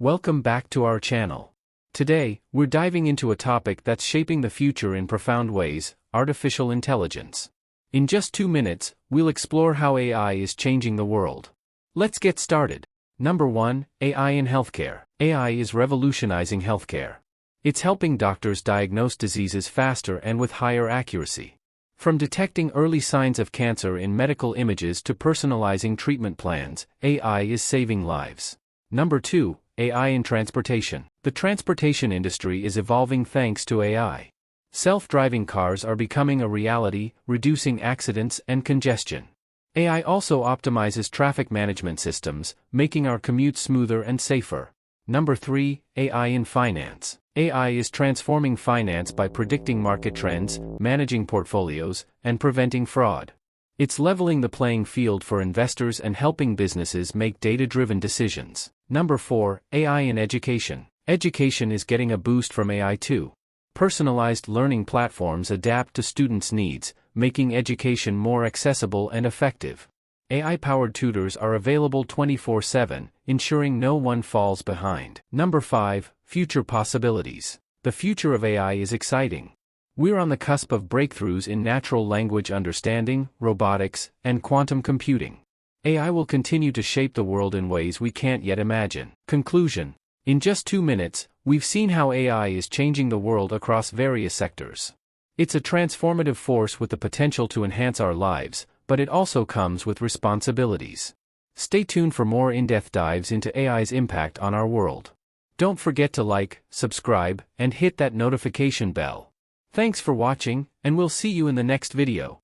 Welcome back to our channel. Today, we're diving into a topic that's shaping the future in profound ways: artificial intelligence. In just 2 minutes, we'll explore how AI is changing the world. Let's get started. Number 1, AI in healthcare. AI is revolutionizing healthcare. It's helping doctors diagnose diseases faster and with higher accuracy. From detecting early signs of cancer in medical images to personalizing treatment plans, AI is saving lives. Number 2, AI in transportation. The transportation industry is evolving thanks to AI. Self-driving cars are becoming a reality, reducing accidents and congestion. AI also optimizes traffic management systems, making our commute smoother and safer. Number 3, AI in finance. AI is transforming finance by predicting market trends, managing portfolios, and preventing fraud. It's leveling the playing field for investors and helping businesses make data-driven decisions. Number 4, AI in education. Education is getting a boost from AI too. Personalized learning platforms adapt to students' needs, making education more accessible and effective. AI-powered tutors are available 24/7, ensuring no one falls behind. Number 5, future possibilities. The future of AI is exciting. We're on the cusp of breakthroughs in natural language understanding, robotics, and quantum computing. AI will continue to shape the world in ways we can't yet imagine. Conclusion. In just 2 minutes, we've seen how AI is changing the world across various sectors. It's a transformative force with the potential to enhance our lives, but it also comes with responsibilities. Stay tuned for more in-depth dives into AI's impact on our world. Don't forget to like, subscribe, and hit that notification bell. Thanks for watching, and we'll see you in the next video.